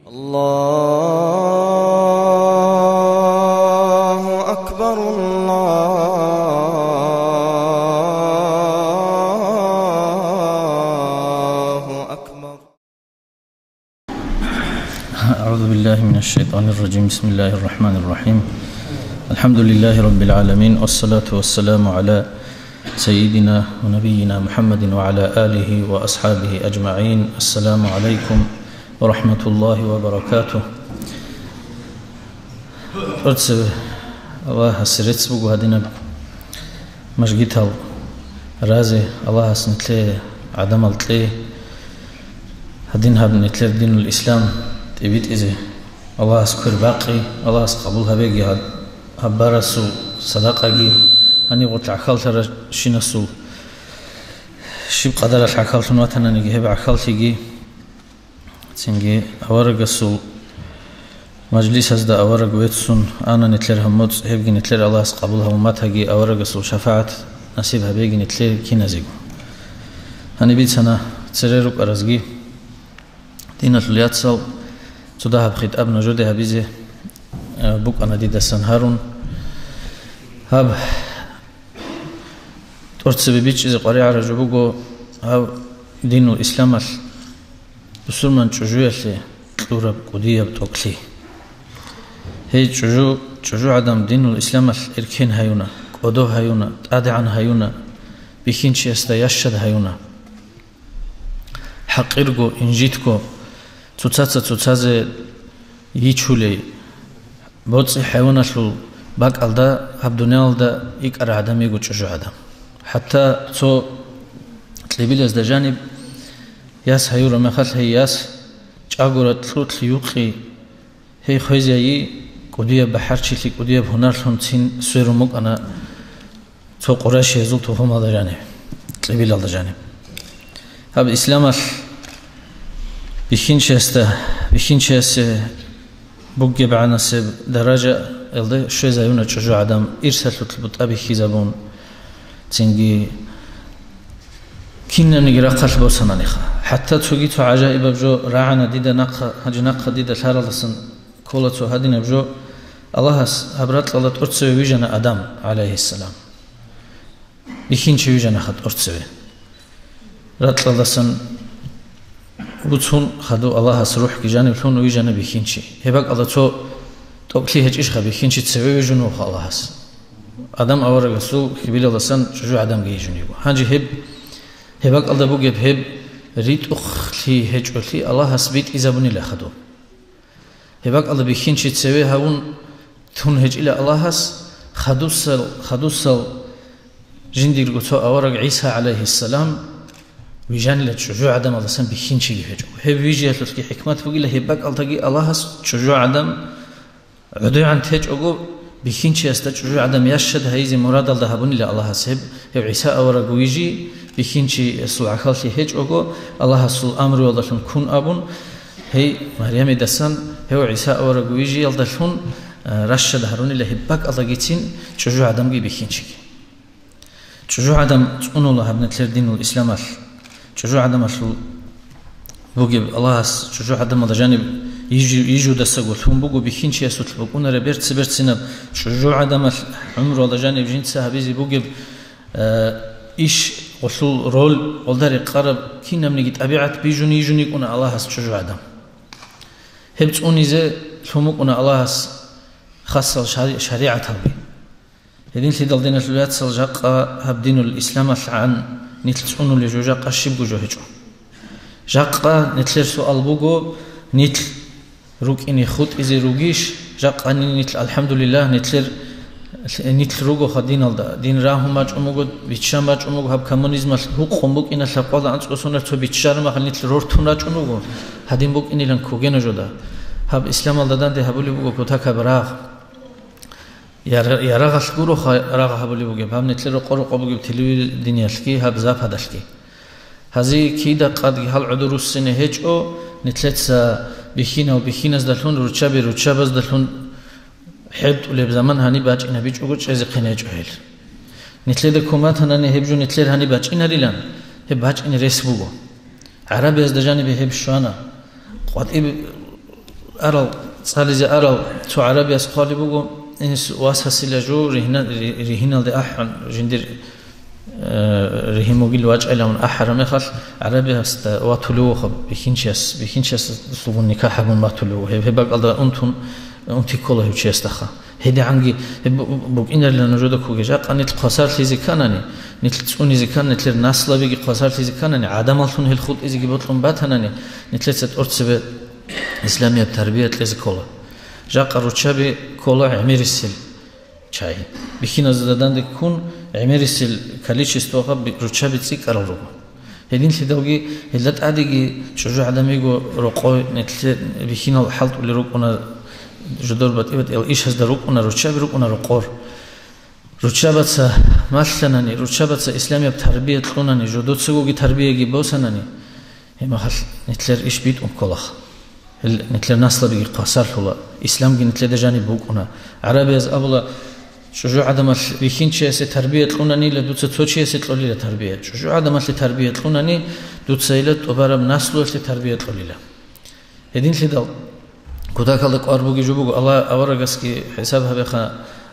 الله أكبر الله أكبر. أعوذ بالله من الشيطان الرجيم. بسم الله الرحمن الرحيم. الحمد لله رب العالمين، والصلاة والسلام على سيدنا ونبينا محمد وعلى آله وأصحابه أجمعين. السلام عليكم ورحمة الله وبركاته. أرسل الله سرت بقو هدينا مشجيتال رازي الله سنتلي عدم التلي هدين هب نتلي دين الإسلام تبيت إذا الله سكر باقي الله سقبلها بيجي هبارسو صدقة جي أني قلت عقلت شنسو شيب قدر عقلت نواتنا نجي هب عقلت يجي تنجي أورجسو مجلس هذا أورج ويتسون أنا نتلر هموت هبجي نتلر الله قبولها ومات هجي أورجسو شفاعة نصيبها بيجي نتلر كي نزيجو هني بيت سنة تسريرك أرزجي دينة الياتسل تدها بخيت أبن جودها بيزه بوك أنا دي دسان هارون هاب ترتسب بيتش إذا قريع رجبوجو هاب دين الإسلام بسر من تجوع لي تلورب قدية بتوكلي هي تجوع عدم دين الإسلام الإركين هيونا قدو هيونا تأدعن هيونا بيخين شيء استيشد هيونا حقيرجو إنجيتكو تتاتزه يشولي بوتسي حيوانات لو باك ألدا هب دنيا ألدا يكر عدم يجو تجوع عدم حتى تو تلبيلز ده جانب ياس هيورا مخال هي ياس جاغورا تلوت ليوقي هي خوزيي قديه بحر شيلي قديه بهنر لونتين سويرموك انا تو قراش يزول تو هم هذا جانب تلبيل هذا جانب هذا الاسلام بخينشست بوجي بعنا سب درجه الده شوي زيونا تشجو عدم ارسل تلبط ابي خيزابون تنجي كنا نجرا قلب وسنانخا حتى تجيتو عجائب بجو راعنا ديدا نقا هجي نقا ديدا ثار لسن كولتو هدينا بجو الله هبرت الله ترتسوي ويجنا آدم عليه السلام بخين شي ويجنا خد أرتسوي رت لسن بتون خدو الله سروح كي جانب لون ويجنا بخين شي هبك الله تو توكلي هج إيش خبي خين شي تسوي ويجنو خلاص آدم أورا رسول كبير لسن شجوع آدم جيجنيو هنجي هبك الله بوجب هب ريت أخلي هج أخلي الله سبيت إذا بني لخدو هبك الله بخين شيء تسوي هون ثون هج إلى الله خدوسل جندي رجوتو أورق عيسى عليه السلام ويجان له شجوع عدم الله سن بخين شيء هج هب ويجي لك حكمة بقول له هبك الله تجي الله شجوع عدم عدو عن تهج أقو بخين شيء است شجوع عدم يشهد هيزي مراد الله بني له الله سب هب عيسى أورق ويجي بخينشي سل عخالتي هج أقو الله سل أمر يالدلون كون أبون هي مريم دسان هو عيسى أورق ويجي يالدلون رشد هروني لهبك الله جيتين شجوع عدم جي بخينشي شجوع عدم تقول الله بنتلر دين الإسلام شجوع عدم شو بوجب الله شجوع عدم الله جانب يجوا دسقول هم بوجو بخينشي يسوت بقونا ربيرت سبرت سنب شجوع عدم عمره الله جانب جنس هبيزي بوجب إيش وصل رول والدار قرب كنا من جت أبيعت بيجوني كنا الله شجوع عدم هبت أونيزه ثم كنا الله خاص شريعة هذي هذين اللي دلنا الولايات سلجق هبدين الإسلام عن نتلسونه لجوجا قشيب جوجه جو جاقا نتلر سؤال بوجو نتل روك إني خود إذا روجيش جاقا نتل الحمد لله نتلر روغو خدين الدا دين راهم ماج أموجو بيتشام ماج أموجو هب كمونيزم هو قومبوك إن الثقافة عن سكسونر تو بيتشار ما خلني تلور توناج أموجو هدين بوك إني لان كوجين جودا هب إسلام الدا دان ده هبولي بوجو كوتا كبراغ يا راغ سكورو راغ هبولي بوجو هم نتلر قرو قبوجو تلوي الدنيا لكي هب زاف هدشكي هذه كيدا قد هل عدو السنة هج أو نتلت بخينا وبخينا زدلون روتشابي زدلون حد ولا بزمان هني باج إنها بيج أقول شيء زقينا جهيل نتلي دكومات هناني هبجو نتلي هني باج إنها ريلان هب باج إن ريس بوجو عربي از دجاني بهب شوانا قد أرى صالجة أرى تو عربي أسقالي بقول إنس واسهسي لجو رهنا لدي أحن جندر رهيمو قل واجع لهم أحرم خل عربي است واتلو خب بخينشس سلوون نكاح من ما تلو هبق الله أنتي كله يشيستخا هدي عنجي بق إنر لنا جودك وجاء أن القصار لذي كانني نتلون إذا كان نتلر نسلا بيجي قصار لذي كانني عدم الفن هالخط إذا جبتلون باتنني نتلت أرتسب إسلامية بتربية لذي كله جاء قرطشابي كله عمير السل شاي بخين زدان دكون عمير السل كليش استوقع برطشابي تسيك أرلو هدين لدوجي هلت عادي شجوع عدمي جو رقاي نتل بخين الحلط اللي رقنا جدول بتقبل إيش هذا رقنا رطشابي رقنا رقار رطشابة مثلاً رطشابة إسلامية بتربية لوناني جدود سوقي تربية جبوساناني هم خل نتلر إيش بيت كله نتلر نسلا بيجي قصار ولا إسلام جي نتلر دجاني بوقنا عربي از أبلا شجوع عدم بيخين شيء تربية لوناني لدوت ستوت شيء تلولي لتربية شجوع عدم تربية لوناني دوت سيلت وبرم نسلو تربية لولي هدين لدال كذا كلك أربوجي جبوج الله أورجس كي حسابها بخا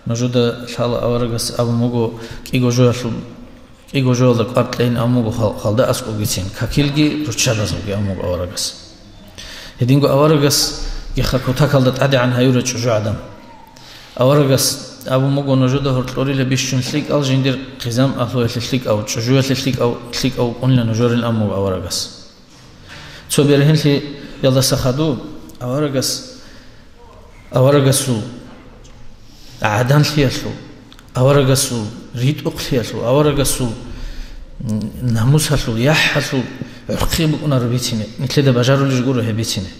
نجود شال أورجس أبو مجو كي جوجل لك أرتين أمو خالد أسقو جيتين ككيلجي رتشابز وجي أمو أورجس هدين جو أورجس يخا كذا كلك أدي عن هيورج شجوع عدم أورجس أبو مجو نجود هرتلوري لبيشون سليك أو جندير قزام أخلو سليك أو شجوع سليك أو قلنا نجور الأمو أورجس سو بيرهن لي يلا سخدو أورجسو عدن خيالو أورجسو ريت أقليالو أورجسو ناموسالو يحالو عقيب أنا ربيتينه مثل ده بجارو لجورو هبيتينه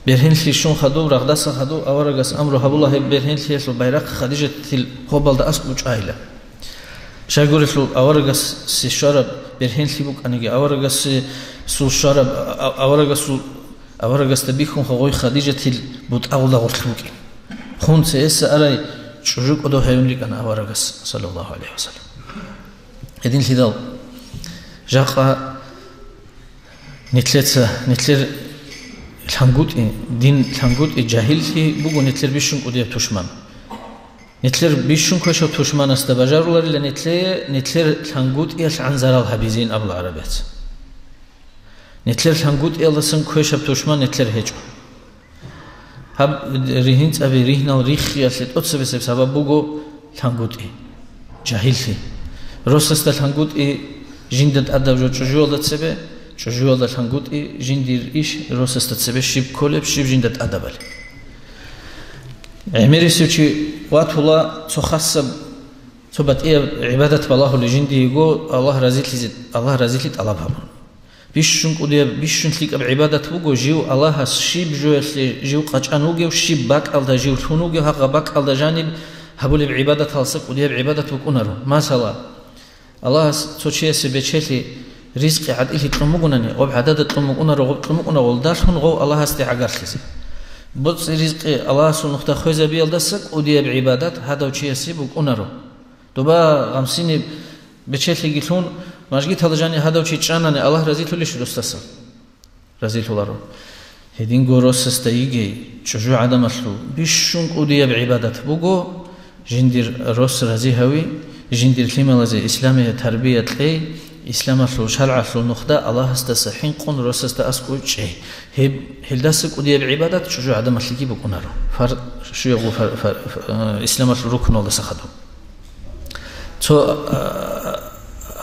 برهن لي شون خدو رغداس خدو أورجس أمره هبوله برهن لي بايرق خديجة تل خبال ده أسقو عائلة شايقولوا أورجس سشرب برهن لي بوك أنيجي أورجس سو شرب أورجس تبيكم خوي خديجة تل بود أولا غرتلوكي خون سيس أراي شجوك أدو هيملك أنا أورجس صلى الله عليه وسلم هدين لدال جاقا نتلر الحنقود دين الحنقود جاهل في بوجو نتلر بيشون قدية توشمان نتلر بيشون كوشة توشمان استبجار ولا نتلر الحنقود إيش عن زرال حبيزين أبل عربيت نتلر الحنقود إيش سن كوشة توشمان نتلر هجو هب رهينت أبي رهنا وريخ ياسلت أتصل بسبب بوجو الحنقود جاهل في روسست الحنقود جندت أدب جو جوالت سبب شجوع الحنقود جندير إيش روسست سبب شيب كولب شيب جندت أدبل عمري سوتشي واتولا تخصب ثبت عبادة الله لجندي يقول الله رزيت الله بهم بيشون قديا بيشون ليك بعبادة بوجو جيو الله شيب جو قجانوجي وشيب باك على جيو ثونوجي هق باك على جانب هبول بعبادة هالسك قديا بعبادة بكونرو ما سلا الله سوتشي سبتشلي رزق عدل تلمقونني وبعدد تلمقونا تلمقونا ولداشون غو الله استعجار خزي بس رزق الله سنخت خوزة بيلدسك ودي بعبادات هذا وشيء سيب وكونرو دوبا غمسيني بتشلي قلون ماجيت هذا جاني هذا وشيء جانني الله رزيت ليش رستسل رزيت الله هدين جوروس استيجي شجوع عدم أصله بيشون ودي بعبادات بوجو جندير روس رزي هوي جندير كلمة لزي إسلامية تربية لي إسلام أصله شرع أصله نخدا الله استسحين قن روس استأسكو شيء هلدسك ودي بعبادات شجوع عدم أصله بكونارو فر شو يقول فر إسلام أصله ركن الله سخدو تو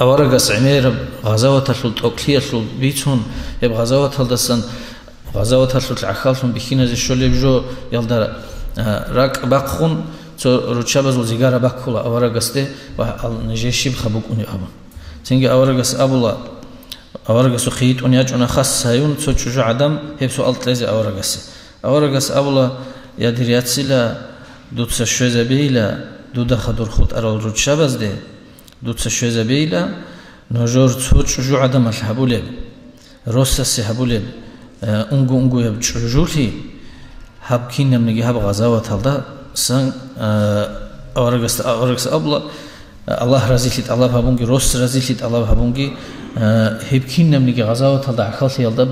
أورجس عمير غزوة أصله أكلية أصله بيتون يب غزوة هلدسن غزوة أصله العخالهم بخينة زي شو لبجو يلدر راك باقون تو روتشابز وزيجارة باكولا أورجس ده ونجيشي بخبوكوني أبا تنجي أورجس أبولا أورجس وخيت ونياج أنا خاص هيون تشجع عدم هي سؤال تلازي أورجس أبولا يا دريات سلا دوت سشوزة بيلا دودا خدور خود أرال رود شبز ده دوت سشوزة بيلا نجور تشجع عدم الحبولب روسس حبولب أنجو يبتشجولي هبكين نمنجي هب غزوة هذا سان أورجس أبولا الله رزيلت الله بابونجي روس رزيلت الله بابونجي هيبكين نمني غزاوة تلدا عخالتي يلدا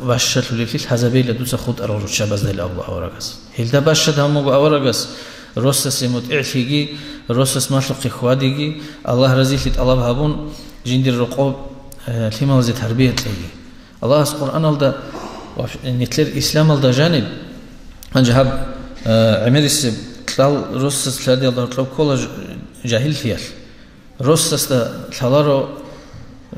باششة لفيل حزبي لدوسا خود أرور شابز دل الله أورغس هيلدا باششة همو أورغس روسس متعفيجي روسس مخلوق خواديجي الله رزيلت الله بهابون جندر رقوب لما وزي تربية تلاقي الله القرآن الدا نتلر إسلام الدا جانب أنجهب عمرس تلال روسس تلادي الله تلاب كل جاهل فيال روسس تلارو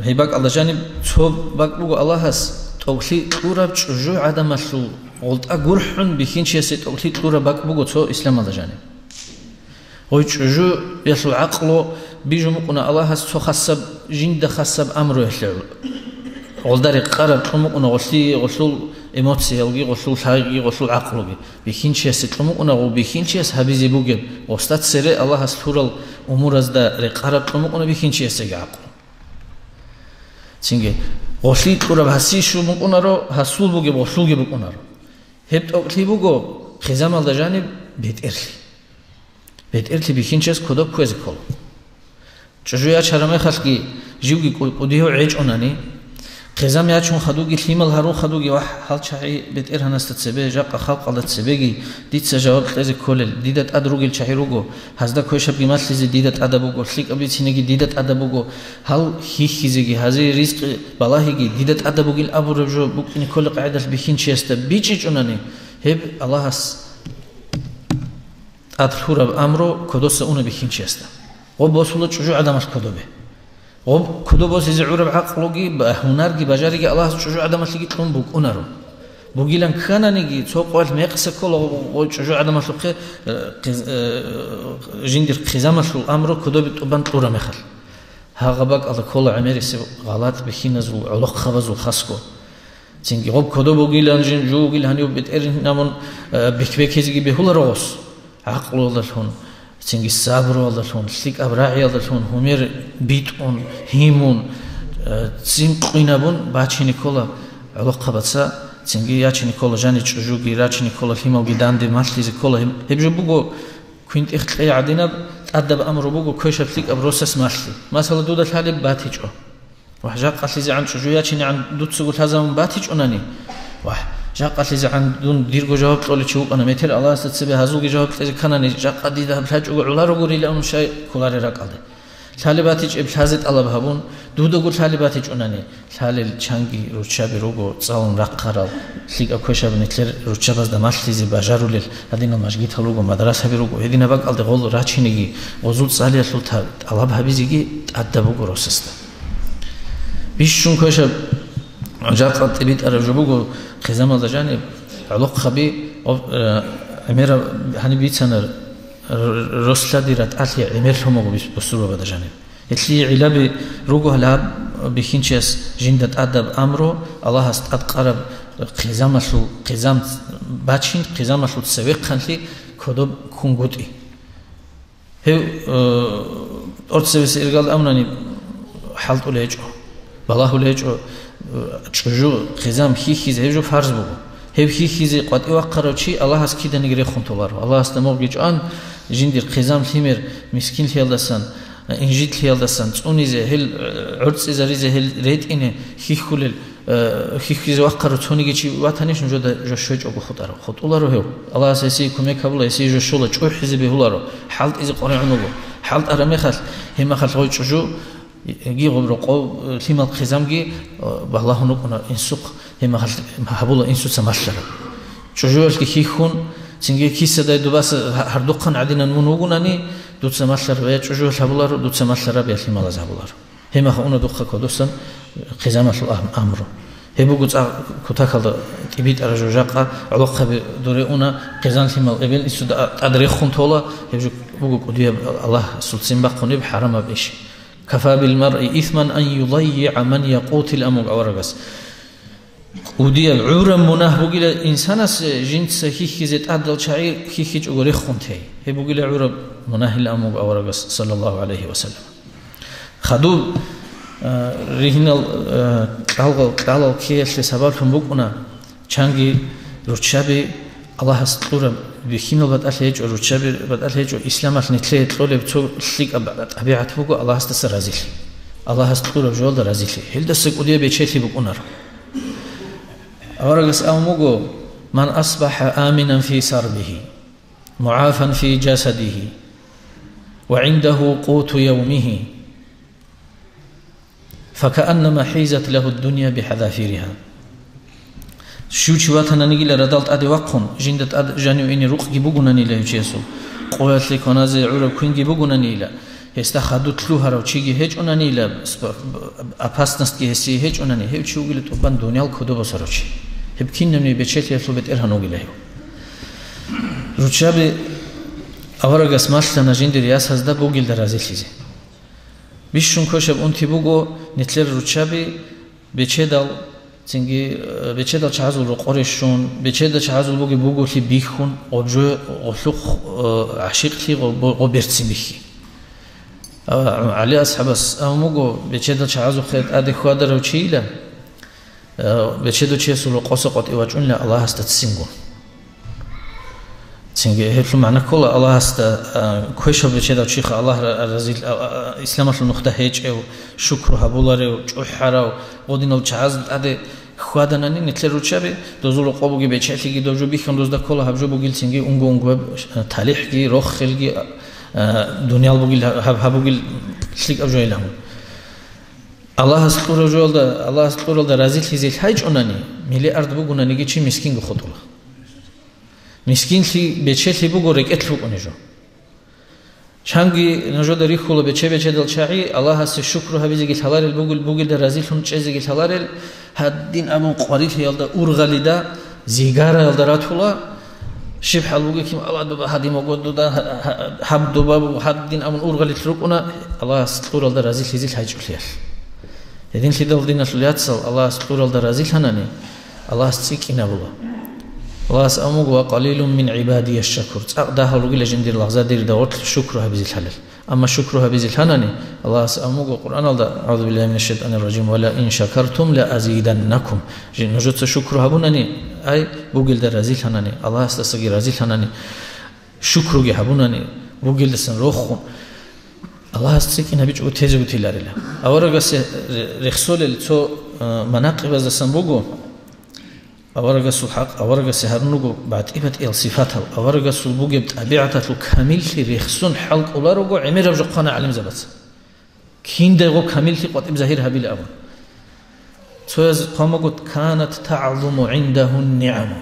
هيباك الله جانب توب باك بوغو الله هس توغلي تورا جو عدم مسلو قلت أقرحن بخين شيء توغلي تورا باك بوغو تو إسلام الله جانب هوي جو يسلو عقله بيجو مقنا الله هس تو خسب جند خسب أمره يحلو قلداري قرب مقنا غسول إيموتسيالجي غسول حاجي غسول عقلجي بخين شيء تلمقنا وبخين شيء هبيزي بوجب واستاد سر الله هس تورا أمور از دا رقرب تلمقنا بخين شيء سجى عقل تيجي غسيل تورا بحسي شو مقنا رو حصول بوجي غسول جي مقنا رو هبت أكلي بوجو خزام على جانب بيت إرلي بخين شيء كده كويس كول تجويا شرمي خلقي جيوجي كوديو عيج أناني خزام ياتشون خدوجي ثيمل هارون خدوجي واحد حال شعي بيت إرهنا استتسبه جاق خلق على تسبهجي ديت سجاوب لازم كل ديدت أدروجي الشعيروجو هذا كويش بجمال لازم ديدت أدبوجو سليك أبي تينيجي ديدت أدبوجو هل هي خزيجي هذا رزق بلاهيجي ديدت أدبوجي الأبو رجو بكني كل قاعدة بخين شيست بيجي أناني هب الله هس أدخل بأمره كدوس أونه بخين شيست وبوصلت شجوع عدم الكذوبه وب كدوبوس يزعور بعقلوجي بهنرجي بجارجي الله شجوع عدم الشيء تلون بوك أنارو بوجيلان كنا نيجي تسوق والم يقص كل وشجوع عدم الشيء جندر خزامة شو الأمر كدوب تبان طورا مخل هاغباك الله كل عمري سب غلط بخينز وعلق خبز وخسكو تيجي وب كدوب بوجيلان جن جو بوجيلان يوب بتأرين نامون بكبك هزجي بهول روس عقله الله هون تيجي الصبر الله هون سليك أبراعي الله هون همير بيتون هيمون تيم قينابون باتشيني كولا علاقة بتسا تيجي ياتشيني كولا جاني تشجوجي راتشيني كولا فيما وجدان دي ماشليز كولا هبجو بوجو كنت إختلي عدينا أدب أمر بوجو كويش فليك أبروسس ماشلي مثلا دودة الحالي باتيجو وحجا قتلي عن تشجو ياتشيني عن دود سقول هذا من باتيج أناني واحد جا قتلي عن دون ديرجو جواب طول شو أنا مثل الله استسبه هزوجي جواب تيجي كناني جا قدي ده بحاج وعلا رجوري لأنه شيء كلاري ركالده ثالباتيج إبحازت الله بهابون دودو قول ثالباتيج أناني ثالل چانگي روچابي روغو صالون رقارال سيك أكوشا بنتلر روچاباز دماشليزي باجارولل هدينا مشجيت هلوغو مدرسة بيروغو هدينا باق ألد غول راچينيجي وزول صالي أسلطة الله بهابيزيجي أدبوغو روسستا بيشون كوشا جاقت تبيت أرجوبوغو خزام الله جانب علوق خبي أميرا هني بيتسنر رسلا ديرت أتلي عمر هم بسرور بده جانب يتلي علابي روجو هلاب بخينشيس جندت أدب أمره الله است أتقرب خزام شو خزام باتشين خزام شو تسويق خنلي كدوب كونغوتي هو أرتسويس إرجال أمرني حالت وليجو بالله وليجو تشجو خزام هي هيجو فرض بو هي خيزي قد يوقروا شيء الله هس كده نجري خنتولار الله هس نموجج آن جندير خزام ثمر مسكين هيلدسان إنجيل هيلدسان تونيزه هل عرس إزاريزه هل ريت إنه هي خلل هي خيزي وقروا تونيجي شيء واتنيش نجود جشوج أبو خطارو خطولارو هو الله هس يسي كمية قبله يسي جشولة شو حزب هولارو حالت إذا قريع عنوه حالت أرمي خل هم خل غوي شجو جي غبرقو ثمال خزام جي بالله نقول إنسوق هم هبولا إنسو سماشلر شجوع الكيخون تنجي كيسة ده دوباس هردقن عدينا نمونوغوناني دوت سماشلر ويا شجوع هبولار دوت سماشلر بيا ثمال هبولار هم خونه دقة كودوسن خزام الأمر هي بقول كتاكل تبيت أرجوجاقة علاقة بدوريونا خزان ثمال قبل إنسو أدريخون تولا هي بقول كوديا الله سلسين بقوني بحرام بيش كفى بالمرء إثما أن يضيع من يقوت الأمر أورغس ودي العورة مناه بقول إنسان جنس هي زت أدل شعير هي جوري خنتي هي بقول عورة مناه الأمر أورغس صلى الله عليه وسلم خدوا رهنا قالوا كيش لسبب فمبكنا چانگي روچابي الله استورا بخينو بدألهج روچابي بدألهج إسلام أثنيتلي طلب تو سليك أبعت بقول الله استسرازيل الله استقر بجوال درازيلي هل دسك ودي بيشيتي بكونر أورجس أموجو من أصبح آمنا في سربه معافا في جسده وعنده قوت يومه فكأنما حيزت له الدنيا بحذافيرها شو شواتنا نجيل ردالت أدي وقهم جندت أد جانيو إني روح جيبوجنا نيلا يجيسو قوات لك ونازع عرب كين جيبوجنا نيلا يستخدو تلوها رو تيجي هيج أنا نيلا أباستنست كي هسي هيج أنا نيلا هيج شو قلت أبان دنيا الكودو بسروشي هب كين نمني بتشيل يفلو بتأرها نوجله روشابي أورج اسماش لنا جند رياس هزدا بوجل درازي ليزي بيشون كوشب أنتي بوجو نتلر روشابي بتشيدال تنجي بتشيدال شعزول رقورشون بتشيدال شعزول بوجو لي بيخون وبجو وثق عشيق لي وبرتسم بيخي على أصحابس أموجو بتشيدال شعزول خيط أدي خوادر وشيلا بتشيدو تشيسول قصقت إيواجون لا الله استتسينجون تنجي هيفلو معنا كل الله است كويشة بتشيدو شيخ الله رزيل إسلامات النقطة هيج أو شكرها بولاره وجحرة ودينو تشعز أدي خوادنا نين نتلرو شبه دوزولو قابوجي بتشيلي دوجو بيخون دوزدا كلها هبجو بوجيل تنجي أنجو تاريخ جي روح خلجي دنيا بوجيل هبوجيل سليك أبجوي لهم الله استقر جولدا الله استقر جولدا رزيل هزيل هيج أناني ملي أرض بوجونا نيجي شيء مسكين بخطوله مسكين لي بتشيل بوجو ركعت فوق نجوا شانجي نجوا دري خلا بتشي دل شاعي الله هس الشكر هبيزي قلت هلال البوجل درازيل هم تشيزي قلت هلال هادين أبو قريت يالدا أورغاليدا زيجارة يالدا راتولا شبح البوجي كيم الله دوبا هادي موجود دودا حب دوبا هادين أبو أورغاليت روكنا الله استقر جولدا رازيل هزيل هاي جوليال هادين في دول دينا سلياتسل الله استقر جولدا رازيل هناني الله استيك إنا بولا الله سأموج وقليل من عبادي الشكر ده هلوجي لجندير لغزة دير دورت شكرها بزيل حلال أما شكرها بزيل حناني الله سأموج القرآن الله أعوذ بالله من الشيطان الرجيم ولا إن شكرتم لأزيدنكم نجت شكرها بناني أي بوجل در رزيل حناني الله استسقي رزيل حناني شكر جه بناني بوجل دسن روخون الله استسقي نبيج وتهزو تيلارلا أورجس رخصول التو مناقب دسن بوجو أورجس الحق أورجس هرنوجو بعد إبت إل صفاتها أورجس البوجب طبيعته كامل في رخصون حلق ولا رجو عمير رجع قنا علم زبط كين دعو كامل في قط إبزهيرها بالأول سوز قامقت كانت تعظم عنده النعم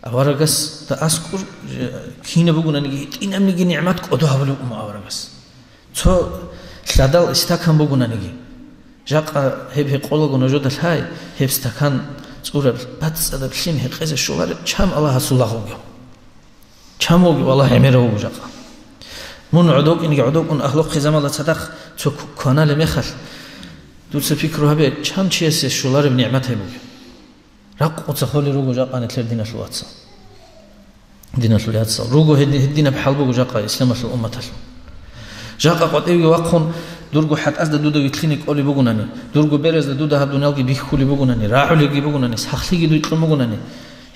أورجس تأذكر كين بقولنا نجي إن أمني نعمات قدوها بلو أم أورجس تو شدال استكان بقولنا نجي جاك هب قولو نجود الهاي هب استكان صورة بس هذا بسيم هقيز الشوار كم الله سلاه وجه كم وجه والله عمره وجه من عدوك إنك عدوك أن أخلاق خزام الله صدق تو كنا لمخل دول سفكره به كم شيء الشوار بنعمته وجه رق وتخلي روجو جاق أنا تلر دين الواتس دين الواتس روجو هدينا بحلبه وجه إسلام الأمة جاق قد أيوة وقهم درجو حتى أزد دودا يتلينك أولي بقولني درجو بيرز دودا هبدونالجي بيخولي بقولني راعولي بقولني سخلي جدو يتلم بقولني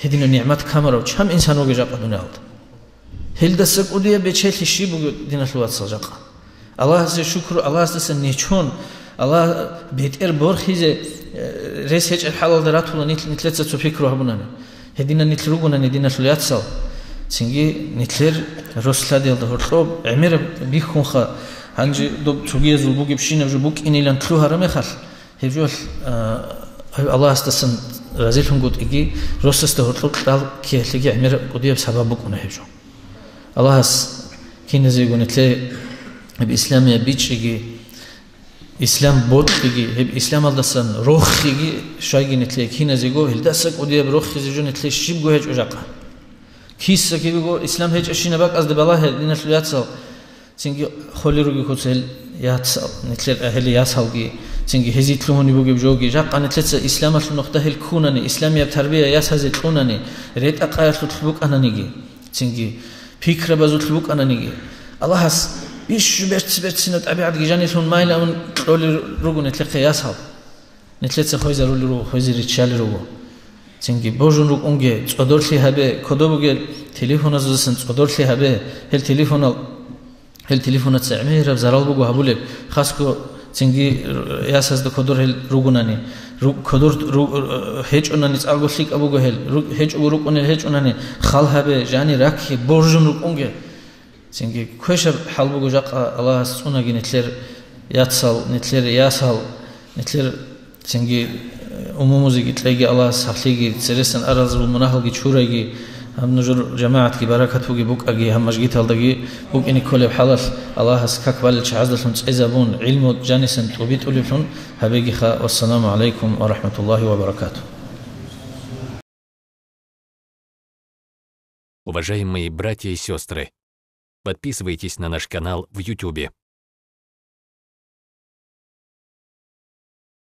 هدينا نعمات كاميرا وشام إنسان وجه جاق دونالد هل دسك أودية بتشيل الشيء بقول دينا الوقت سجاق الله سي شكر الله سي نيشون الله بيتر بورخيزه رئيس هيج الحلال درات ولا نتلت تفكروا هبونني هدينا نتلوجونا دينا الوقت سال سنجي نتلر رسول الله دهورتلوب عمير بيخون خا هنجي دوب تجيز البوجي بشينا جبوك إني لان تلوها رميخال هيجول الله استسن رزيلهم قد إجي رسول استهرتلوب دال كي تلاقي عمير قديه بسبب بكونه هيجو الله اس كين زيجون تلاقي بإسلام يبيتش إجي إسلام بود إجي هب إسلام الله سن روح إجي شايجي نتلاقي كين زيجو هلدسك قديه بروح زيجون نتلاقي شيب جو هيج أجاقه كيس كي بيقول إسلام هيج أشينا بق أزد بالله دين الفلياتسال تيجي خلي روجي كوتسل ياتسال نتلر أهل ياسالجي تيجي هزيت لهوني بوجي بجوجي جاق أنا تلتس إسلام النقطة الكونني إسلام يبتربية ياسهزت كونني ريت أقاير تطلبك أنا نيجي تيجي فكرة بزطلبك أنا نيجي الله هس بيش بيرت سنة أبي عاد جاني ثون مايل أون رولي روجو نتلقى ياسال نتلتس خويزر رولي روجو خويزر ريتشال روجو تيجي بوجون روج أونجي تصدر لي هبه كدوبوجي تليفون أزوجسن تصدر لي هبه هل تليفون تعمير بزرال بقو هبولك خاصكو цинги ясас до кодор хел ругунани кодор хечунани цалгослик абуго хел хеч урукуне хечунани халхабе жани ракхи боржун рукунге цинги квеша халбуго жаqa Аллах сунаги нетлер ятсал нетлер ясал нетлер цинги умумузиги тлеги Аллах сахлиги цересан аразбул мунахалги чураги همنجر جماعة كي بركة فوقي بوك أجي هم مجيت هالدقي بوك إني كل بحلال الله هسكك بالش عزلهم تزابون علم جانسن توبيت أولفون هبيجي خا والسلام عليكم ورحمة الله وبركاته. Уважаемые братья и сестры, подписывайтесь на наш канал в YouTube.